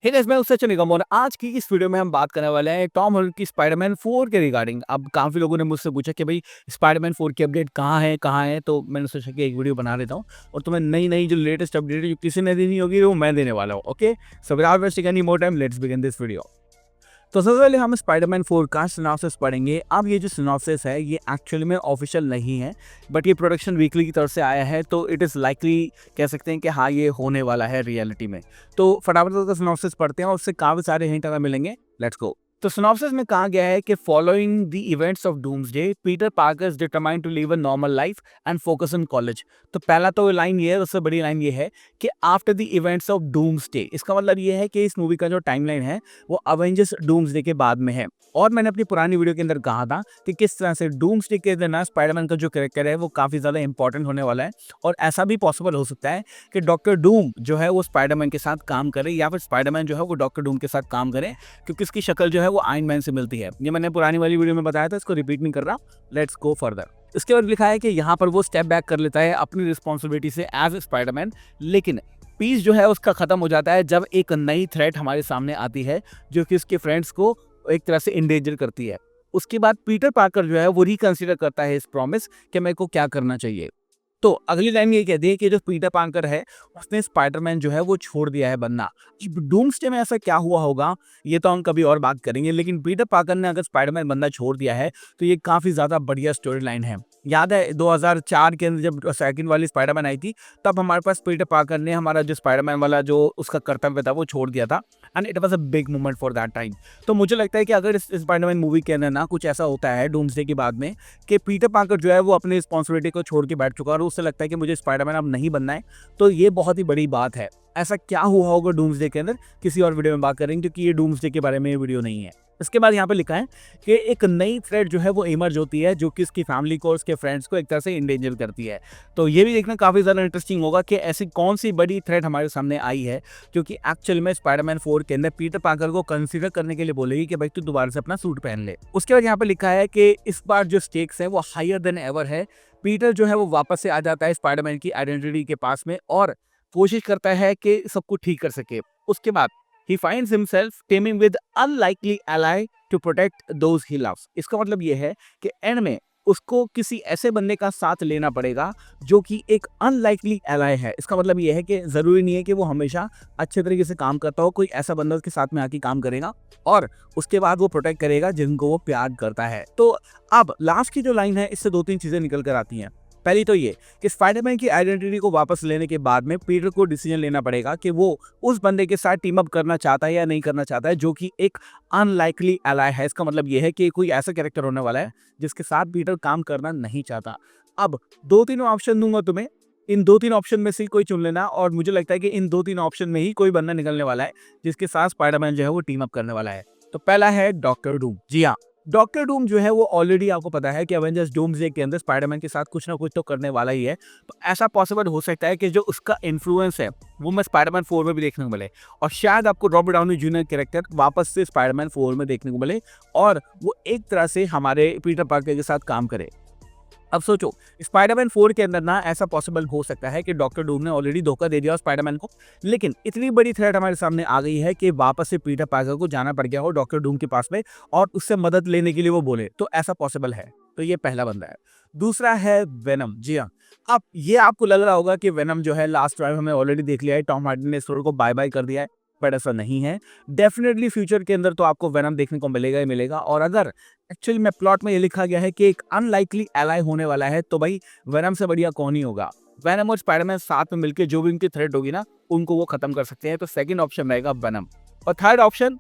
Hey guys, मैं हूं सचिन निगम और आज की इस वीडियो में हम बात करने वाले हैं टॉम हॉलैंड की स्पाइडरमैन 4 के रिगार्डिंग। अब काफ़ी लोगों ने मुझसे पूछा कि भाई स्पाइडरमैन 4 की अपडेट कहाँ है? तो मैंने सोचा कि एक वीडियो बना देता हूँ और तुम्हें नई जो लेटेस्ट अपडेट है जो किसी ने देनी होगी वो मैं देने वाला हूँ। Okay, so without wasting any more time let's begin this video. तो सबसे पहले हम स्पाइडरमैन 4 का सिनॉप्सिस पढ़ेंगे। अब ये जो सिनॉप्सिस है ये एक्चुअली में ऑफिशियल नहीं है, बट ये प्रोडक्शन वीकली की तरफ से आया है, तो इट इज़ लाइकली कह सकते हैं कि हाँ ये होने वाला है रियलिटी में। तो फटाफट उसका सिनॉप्सिस पढ़ते हैं और उससे काफ़ी सारे हिंट हमें मिलेंगे। Let's go. तो सिनॉप्सिस में कहा गया है कि following the events of Doomsday Peter Parker is determined to live a normal life and focus in college. तो पहला तो लाइन ये है, उससे बड़ी लाइन ये है कि after the events of doomsday, इसका मतलब ये है कि इस मूवी का जो टाइमलाइन है वो अवेंजर्स डूम्सडे के बाद में है। और मैंने अपनी पुरानी वीडियो के अंदर कहा था कि किस तरह से डूम्सडे के अंदर ना स्पाइडरमैन का जो कैरेक्टर है वो काफ़ी ज़्यादा इंपॉर्टेंट होने वाला है और ऐसा भी पॉसिबल हो सकता है कि डॉक्टर डूम जो है वो स्पाइडरमैन के साथ काम करे या फिर स्पाइडरमैन जो है वो डॉक्टर डूम के साथ काम करे, क्योंकि इसकी शक्ल जो है वो आयरन मैन से मिलती है। ये मैंने पुरानी वाली वीडियो में बताया था, इसको रिपीट नहीं कर रहा। Let's go further. इसके बाद लिखा है कि यहाँ पर वो स्टेप बैक कर लेता है अपनी रिस्पॉन्सिबिलिटी से एज स्पाइडरमैन, लेकिन पीस जो है उसका खत्म हो जाता है जब एक नई थ्रेट हमारे सामने आती है जो कि उसके फ्रेंड्स को एक तरह से इंडेंजर करती है। उसके बाद पीटर पार्कर जो है वो रिकंसिडर करता है इस प्रॉमिस कि मेरे को क्या करना चाहिए। तो अगली लाइन ये कहती है कि जो पीटर पार्कर है उसने स्पाइडरमैन जो है वो छोड़ दिया है बनना। डूम्सडे में ऐसा क्या हुआ होगा ये तो हम कभी और बात करेंगे, लेकिन पीटर पार्कर ने अगर स्पाइडरमैन बनना छोड़ दिया है तो ये काफ़ी ज़्यादा बढ़िया स्टोरी लाइन है। याद है 2004 के अंदर जब सेकंड वाली स्पाइडरमैन आई थी, तब हमारे पास पीटर पार्कर ने हमारा जो स्पाइडरमैन वाला जो उसका कर्तव्य था वो छोड़ दिया था and it was a big moment for that time. तो मुझे लगता है कि अगर इस स्पाइडरमैन मूवी के अंदर ना कुछ ऐसा होता है डूम्सडे के बाद में कि पीटर पार्कर जो है वो अपनी रिस्पॉन्सिबिलिटी को छोड़ के बैठ चुका है और उससे लगता है कि मुझे स्पाइडरमैन अब नहीं बनना है, तो ये बहुत ही बड़ी बात है। ऐसा क्या हुआ होगा डूम्सडे के अंदर किसी और वीडियो में बात करेंगे, क्योंकि ये डूम्सडे के बारे में ये वीडियो नहीं है। इसके बाद यहाँ पे लिखा है कि एक नई थ्रेट जो है वो इमर्ज होती है जो कि इसकी फैमिली को, उसके फ्रेंड्स को एक तरह से इंडेंजर करती है। तो ये भी देखना काफ़ी ज़्यादा इंटरेस्टिंग होगा कि ऐसी कौन सी बड़ी थ्रेट हमारे सामने आई है जो कि एक्चुअल में स्पाइडरमैन 4 के अंदर पीटर पार्कर को कंसीडर करने के लिए बोलेगी कि भाई तू दोबारा से अपना सूट पहन ले। उसके बाद यहाँ पे लिखा है कि इस बार जो स्टेक्स है वो हायर देन एवर है। पीटर जो है वो वापस से आ जाता है स्पाइडरमैन की आइडेंटिटी के पास में और कोशिश करता है कि सबको ठीक कर सके। उसके बाद he finds himself teaming with unlikely ally to protect those he loves। इसका मतलब ये है कि एंड में उसको किसी ऐसे बंदे का साथ लेना पड़ेगा जो कि एक अनलाइकली एलाय है। इसका मतलब ये है कि ज़रूरी नहीं है कि वो हमेशा अच्छे तरीके से काम करता हो, कोई ऐसा बंदा उसके साथ में आके काम करेगा और उसके बाद वो प्रोटेक्ट करेगा जिनको वो प्यार करता है। तो अब लास्ट की जो लाइन है इससे दो तीन चीज़ें निकल कर आती हैं। पहली तो ये कि स्पाइडरमैन की आइडेंटिटी को वापस लेने के बाद में पीटर को डिसीजन लेना पड़ेगा कि वो उस बंदे के साथ टीम अप करना चाहता है या नहीं करना चाहता है जो कि एक अनलाइकली एलाय है। इसका मतलब ये है कि कोई ऐसा कैरेक्टर होने वाला है जिसके साथ पीटर काम करना नहीं चाहता। अब दो तीनों ऑप्शन दूंगा तुम्हें, इन दो तीन ऑप्शन में से कोई चुन लेना और मुझे लगता है कि इन दो तीन ऑप्शन में ही कोई बंदा निकलने वाला है जिसके साथ स्पाइडरमैन जो है वो टीम अप करने वाला है। तो पहला है डॉक्टर डूम। जी हाँ, डॉक्टर डूम जो है वो ऑलरेडी आपको पता है कि एवेंजर्स डूम्सडे के अंदर स्पाइडरमैन के साथ कुछ ना कुछ तो करने वाला ही है। तो ऐसा पॉसिबल हो सकता है कि जो उसका इन्फ्लुएंस है वो मैं स्पाइडरमैन 4 में भी देखने को मिले और शायद आपको रॉबर्ट डाउनी जूनियर कैरेक्टर वापस से स्पाइडरमैन 4 में देखने को मिले और वो एक तरह से हमारे पीटर पार्कर के साथ काम करे। अब सोचो स्पाइडरमैन 4 के अंदर ना ऐसा पॉसिबल हो सकता है कि डॉक्टर डूम ने ऑलरेडी धोखा दे दिया स्पाइडरमैन को, लेकिन इतनी बड़ी थ्रेट हमारे सामने आ गई है कि वापस से पीटर पार्कर को जाना पड़ गया हो डॉक्टर डूम के पास में और उससे मदद लेने के लिए वो बोले, तो ऐसा पॉसिबल है। तो ये पहला बंदा है। दूसरा है वेनम। जी हाँ, अब ये आपको लग रहा होगा कि वेनम जो है लास्ट टाइम हमें ऑलरेडी देख लिया है, टॉम हार्डी ने इस रोल को बाय बाय कर दिया है, बट ऐसा नहीं है। डेफिनेटली फ्यूचर के अंदर तो आपको वेनम देखने को मिलेगा ही मिलेगा और अगर एक्चुअली में प्लॉट में ये लिखा गया है कि एक अनलाइकली एलाय होने वाला है तो भाई वेनम से बढ़िया कौन ही होगा। वेनम और स्पाइडरमैन साथ में मिलकर जो भी उनकी थ्रेट होगी ना उनको वो खत्म कर सकते हैं। तो सेकंड ऑप्शन रहेगा वेनम। और थर्ड ऑप्शन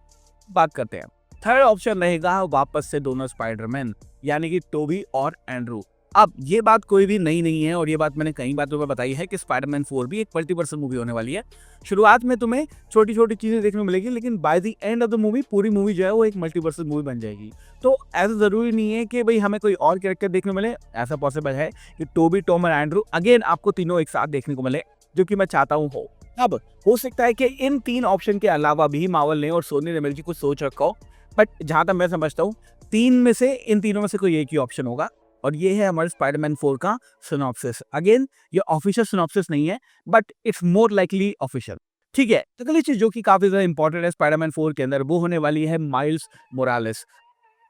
बात करते हैं। थर्ड ऑप्शन रहेगा वापस से दोनों स्पाइडरमैन यानी कि टोबी और एंड्रू। अब ये बात कोई भी नई नहीं है और ये बात मैंने कई बातों में बताई है कि स्पाइडरमैन 4 भी एक मल्टीवर्सल मूवी होने वाली है। शुरुआत में तुम्हें छोटी छोटी चीजें देखने को मिलेगी, लेकिन by the end of the movie पूरी मूवी जो है वो एक मल्टीवर्सल मूवी बन जाएगी। तो ऐसा जरूरी नहीं है कि भाई हमें कोई और कैरेक्टर देखने को मिले, ऐसा पॉसिबल है कि टोबी, टॉम और एंड्रू अगेन आपको तीनों एक साथ देखने को मिले, जो कि मैं चाहता हूँ हो। अब हो सकता है कि इन तीन ऑप्शन के अलावा भी मार्वल ने और सोनी ने मिलकर कुछ सोच रखा हो, बट जहां तक मैं समझता हूँ तीन में से इन तीनों में से कोई एक ही ऑप्शन होगा और ये है हमारे स्पाइडरमैन 4 का सिनॉप्सिस। अगेन ये ऑफिशियल सिनॉप्सिस नहीं है, but it's more likely official. ठीक है, तो अगली चीज जो कि काफी ज्यादा इंपॉर्टेंट है स्पाइडरमैन 4 के अंदर, वो होने वाली है माइल्स मोरालेस।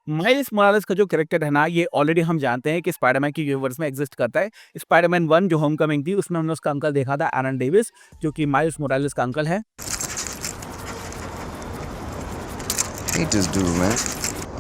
माइल्स मोरालेस का जो कैरेक्टर है ना, ये ऑलरेडी हम जानते हैं कि स्पाइडरमैन के यूनिवर्स में एग्जिस्ट करता है। स्पाइडरमैन 1 जो होमकमिंग थी, उसमें हमने उसका अंकल देखा था, एरन डेविस, जो कि माइल्स मोरालेस का अंकल है। Hate this dude, man.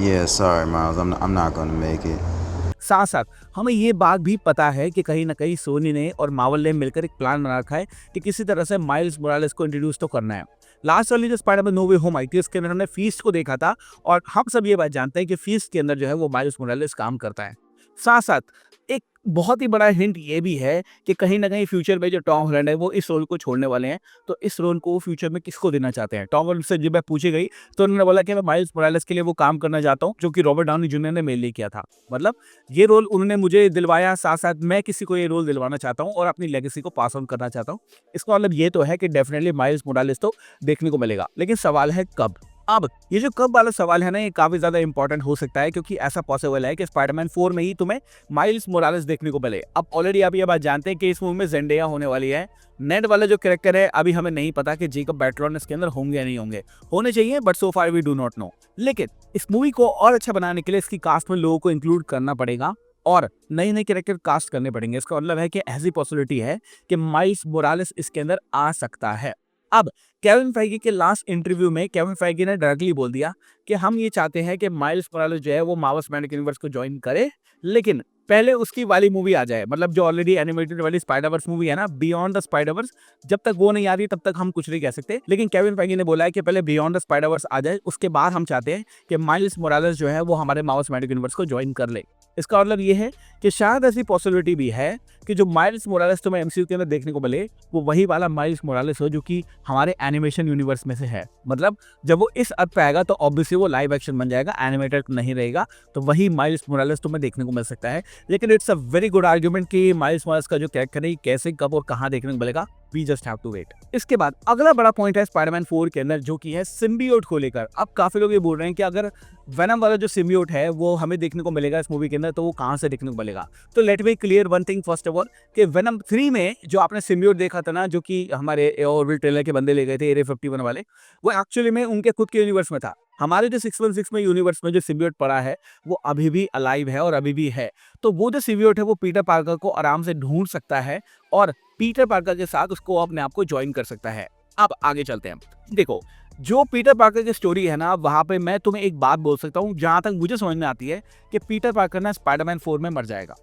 Yeah, sorry, Miles. I'm not gonna make it. साथ साथ हमें ये बात भी पता है कि कहीं ना कहीं सोनी ने और मार्वल ने मिलकर एक प्लान बना रखा है कि किसी तरह से माइल्स मोरालेस को इंट्रोड्यूस तो करना है। लास्ट वाली जो स्पाइडरमैन नो वे होम आई थी, उसके अंदर हमने फीस्ट को देखा था, और हम सब ये बात जानते हैं कि फीस्ट के अंदर जो है वो माइल्स मोरालेस काम करता है। साथ साथ एक बहुत ही बड़ा हिंट ये भी है कि कहीं ना कहीं फ्यूचर में जो टॉम हॉलैंड है वो इस रोल को छोड़ने वाले हैं। तो इस रोल को फ्यूचर में किसको देना चाहते हैं? टॉम हॉलैंड से जब मैं पूछी गई तो उन्होंने बोला कि मैं माइल्स मोरालेस के लिए वो काम करना चाहता हूँ जो कि रॉबर्ट डाउनी जूनियर ने मेरे लिए किया था। मतलब ये रोल उन्होंने मुझे दिलवाया, साथ साथ मैं किसी को ये रोल दिलवाना चाहता हूँ और अपनी लेगेसी को पास ऑन करना चाहता हूँ। इसका मतलब ये तो है कि डेफिनेटली माइल्स मोरालेस तो देखने को मिलेगा, लेकिन सवाल है कब। अब ये जो कब वाला सवाल है ना, ये काफी ज्यादा इंपॉर्टेंट हो सकता है, क्योंकि ऐसा पॉसिबल है कि स्पाइडरमैन 4 में ही तुम्हें माइल्स मोरालेस देखने को मिले। अब ऑलरेडी आप ये बात जानते हैं कि इस मूवी में जेंडेया होने वाली है। नेड वाला जो कैरेक्टर है, अभी हमें नहीं पता कि जेकब बैटलॉन इसके अंदर होंगे या नहीं होंगे, होने चाहिए, but so far we do not know. लेकिन इस मूवी को और अच्छा बनाने के लिए इसकी कास्ट में लोगों को इंक्लूड करना पड़ेगा और नए नए कैरेक्टर कास्ट करने पड़ेंगे। इसका मतलब है कि ऐसी पॉसिबिलिटी है कि माइल्स मोरालेस इसके अंदर आ सकता है। अब केविन फेइगी के लास्ट इंटरव्यू में केविन फेइगी ने डायरेक्टली बोल दिया कि हम ये चाहते हैं कि माइल्स मोरालेस जो है वो मार्वल सिनेमैटिक यूनिवर्स को ज्वाइन करे, लेकिन पहले उसकी वाली मूवी आ जाए, मतलब जो ऑलरेडी एनिमेटेड वाली स्पाइडरवर्स मूवी है ना, बियॉन्ड द स्पाइडरवर्स, जब तक वो नहीं आ रही तब तक हम कुछ नहीं कह सकते। लेकिन केविन फेइगी ने बोला है कि पहले बियॉन्ड द स्पाइडरवर्स आ जाए, उसके बाद हम चाहते हैं कि माइल्स मोरालेस जो है वो हमारे मार्वल सिनेमैटिक यूनिवर्स को ज्वाइन कर ले। इसका मतलब ये है कि शायद ऐसी पॉसिबिलिटी भी है कि जो माइल्स मोरालेस तुम्हें एमसीयू के अंदर देखने को मिले वो वही वाला माइल्स मोरालेस हो जो कि हमारे एनिमेशन यूनिवर्स में से है। मतलब जब वो इस अर्थ पे आएगा तो ऑब्वियसली वो लाइव एक्शन बन जाएगा, एनिमेटेड नहीं रहेगा, तो वही माइल्स मोरालेस तुम्हें देखने को मिल सकता है। लेकिन it's a very good argument कि माइल्स मोरालेस का जो कैरेक्टर है कैसे, कब और कहाँ देखने को मिलेगा, we just have to wait. इसके बाद अगला बड़ा पॉइंट है स्पाइडरमैन 4 के अंदर, जो कि है सिम्बियोट को लेकर। अब काफी लोग ये बोल रहे हैं कि अगर वेनम वाला जो सिम्बियोट है वो हमें देखने को मिलेगा इस मूवी के अंदर, तो वो कहाँ से देखने को मिलेगा? तो let me clear one thing first of all कि वेनम 3 में जो आपने सिम्बियोट देखा था ना, जो कि हमारे ऑर्बिट ट्रेलर के बंदे ले गए थे एरिया 51 वाले, वो एक्चुअली में उनके खुद के यूनिवर्स में था। हमारे जो 616 में यूनिवर्स में जो सिम्बियोट पड़ा है वो अभी भी अलाइव है और अभी भी है। तो वो जो सिम्बियोट है वो पीटर पार्कर को आराम से ढूंढ सकता है और पीटर पार्कर के साथ उसको अपने आप को ज्वाइन कर सकता है। अब आगे चलते हैं। देखो, जो पीटर पार्कर की स्टोरी है ना, वहां पे मैं तुम्हें एक बात बोल सकता हूँ जहां तक मुझे समझ में आती है कि पीटर पार्कर ना स्पाइडरमैन 4 में मर जाएगा।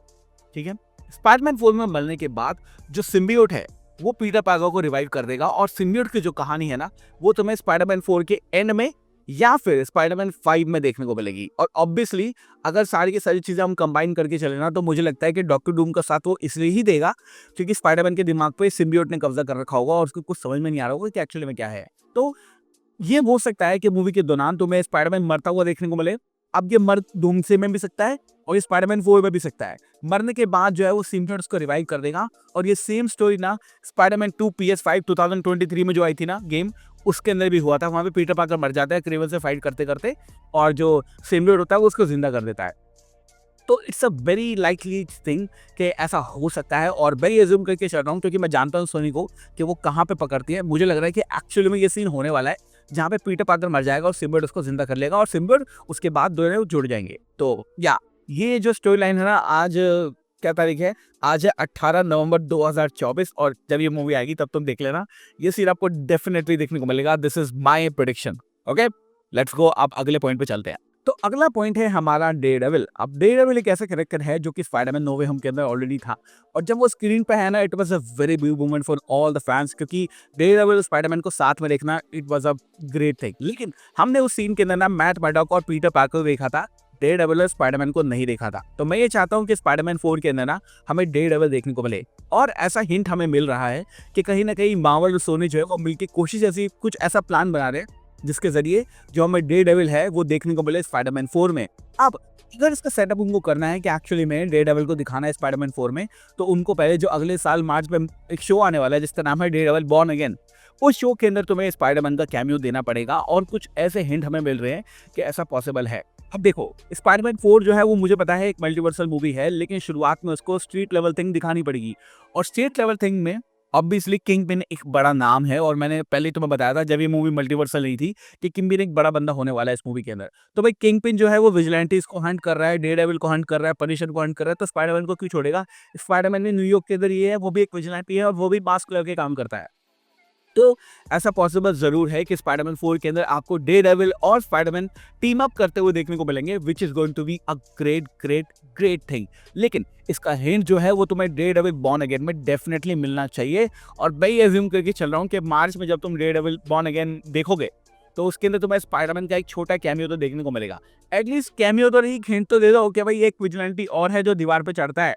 ठीक है, स्पाइडरमैन 4 में मरने के बाद जो सिम्बियोट है वो पीटर पार्कर को रिवाइव कर देगा और सिम्बियोट की जो कहानी है ना वो तुम्हें स्पाइडरमैन 4 के एंड में या फिर स्पाइडरमैन 5 में देखने को मिलेगी। और ऑब्वियसली अगर सारी की सारी चीजें हम कंबाइन करके चले ना, तो मुझे लगता है कि डॉक्टर डूम का साथ वो इसलिए ही देगा क्योंकि स्पाइडरमैन के दिमाग पे सिम्बियोट ने कब्जा कर रखा होगा और उसको कुछ समझ में नहीं आ रहा होगा कि एक्चुअली में क्या है। तो ये हो सकता है कि मूवी के दौरान तुम्हें स्पाइडरमैन मरता हुआ देखने को मिले। अब ये मर डूम से में भी सकता है और ये स्पाइडरमैन 4 में भी सकता है। मरने के बाद जो है वो सिम्बियोट उसको रिवाइव कर देगा और ये सेम स्टोरी ना स्पाइडरमैन 2 PS5 2023 में जो आई थी ना गेम, उसके अंदर भी हुआ था। वहां पे पीटर पार्कर मर जाता है क्रेवन से फाइट करते करते और जो सिम्बियोट होता है वो उसको जिंदा कर देता है। तो it's a very likely thing कि ऐसा हो सकता है और वेरी एज्यूम करके चल रहा हूँ क्योंकि मैं जानता हूँ सोनी को कि वो कहाँ पे पकड़ती है। मुझे लग रहा है कि एक्चुअली में ये सीन होने वाला है जहाँ पे पीटर पार्कर मर जाएगा और सिम्बियोट उसको जिंदा कर लेगा और सिम्बियोट उसके बाद दोनों जुड़ जाएंगे। तो या ये जो स्टोरी लाइन है ना, आज क्या तारीख है? आज है 18 नवंबर 2024 और जब ये मूवी आएगी तब तुम देख लेना, ये सीन आपको डेफिनेटली देखने को मिलेगा। This is my prediction. Okay, let's go. आप अगले पॉइंट पे चलते हैं। तो अगला पॉइंट है हमारा डेयरडेविल। अब डेयरडेविल एक ऐसा कैरेक्टर है जो कि स्पाइडरमैन नो वे होम के अंदर ऑलरेडी था और जब वो स्क्रीन पे है ना, it was a very big moment for all the fans क्योंकि डेयरडेविल और स्पाइडरमैन को साथ में देखना it was a great thing. लेकिन हमने उस सीन के अंदर ना मैट मर्डॉक और पीटर पार्कर देखा था, डेयरडेविल और स्पाइडरमैन को नहीं देखा था। तो मैं ये चाहता हूँ कि स्पाइडरमैन 4 के अंदर ना हमें डेयरडेविल देखने को मिले और ऐसा हिंट हमें मिल रहा है कि कहीं ना कहीं मार्वल और सोनी जो है वो मिलकर कोशिश ऐसी कुछ ऐसा प्लान बना रहे हैं जिसके जरिए जो हमें डेयरडेविल है वो देखने को मिले स्पाइडरमैन 4 में। अब अगर इसका सेटअप उनको करना है कि एक्चुअली में डेयरडेविल को दिखाना है स्पाइडरमैन 4 में, तो उनको पहले जो अगले साल मार्च में एक शो आने वाला है जिसका नाम है डेयरडेविल बॉर्न अगेन, उस शो के अंदर तुम्हें स्पाइडरमैन का कैमियो देना पड़ेगा और कुछ ऐसे हिंट हमें मिल रहे हैं कि ऐसा पॉसिबल है। अब देखो, स्पाइडरमैन 4 जो है वो मुझे पता है एक मल्टीवर्सल मूवी है, लेकिन शुरुआत में उसको स्ट्रीट लेवल थिंग दिखानी पड़ेगी और स्ट्रीट लेवल थिंग में ऑब्वियसली किंगपिन एक बड़ा नाम है और मैंने पहले ही तुम्हें बताया था जब ये मूवी मल्टीवर्सल नहीं थी कि किंगपिन एक बड़ा बंदा होने वाला है इस मूवी के अंदर। तो भाई किंगपिन जो है वो विजिलेंटीज को हंट कर रहा है, डेयरडेविल को हंट कर रहा है, पनिशर को हंट कर रहा है, तो स्पाइडरमैन को क्यों छोड़ेगा? स्पाइडरमैन भी न्यूयॉर्क के अंदर ये है, वो भी एक विजिलेंटी है और वो भी मास्क लेके काम करता है। तो ऐसा पॉसिबल ज़रूर है कि स्पाइडरमैन 4 के अंदर आपको डेयरडेविल और स्पाइडरमैन टीम अप करते हुए देखने को मिलेंगे, which is going to be a great great great thing. लेकिन इसका हिंट जो है वो तुम्हें डेयरडेविल बॉर्न अगेन में डेफिनेटली मिलना चाहिए। और मैं ये अज्यूम करके चल रहा हूँ कि मार्च में जब तुम डेयरडेविल बॉर्न अगेन देखोगे तो उसके अंदर तुम्हें स्पाइडरमैन का एक छोटा कैमियो तो देखने को मिलेगा। एटलीस्ट कैमियो तो नहीं, हिंट तो दे दो कि भाई एक विजिलेंटी और है जो दीवार पे चढ़ता है,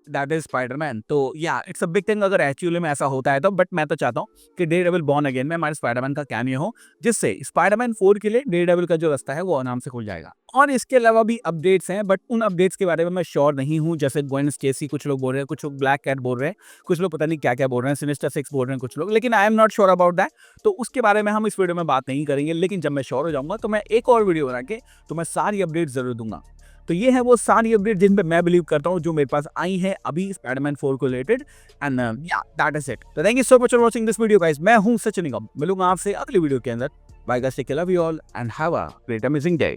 दैट इज स्पाइडरमैन। तो या इट्स अ बिग थिंग अगर एक्चुअली में ऐसा होता है तो, बट मैं तो चाहता हूँ कि डेयरडेविल बॉर्न अगेन में हमारे स्पाइडरमैन का कैमियो हो, जिससे स्पाइडरमैन 4 के लिए डेयरडेविल का जो रास्ता है वो आराम से खुल जाएगा। और इसके अलावा भी अपडेट्स हैं, बट उन अपडेट्स के बारे में मैं श्योर नहीं हूँ। जैसे ग्वेन स्टेसी कुछ लोग बोल रहे हैं, कुछ लोग ब्लैक कैट बोल रहे हैं, कुछ लोग पता नहीं क्या क्या बोल रहे हैं, सिनिस्टर 6 बोल रहे हैं कुछ लोग, लेकिन I am not sure about that. तो उसके बारे में हम इस वीडियो में बात नहीं करेंगे, लेकिन जब मैं श्योर हो जाऊंगा तो मैं एक और वीडियो बना के तुम्हें सारी अपडेट जरूर दूंगा। तो ये है वो सारी अपडेट जिन पे मैं बिलीव करता हूँ जो मेरे पास आई है अभी स्पाइडरमैन 4 को रिलेटेड। एंड या दैट इज इट। तो thank you so much for watching this video guys. मैं हूं सचिन निगम, मिलूंगा आपसे अगली वीडियो के अंदर। Bye guys, take care, love you all and have a great amazing day.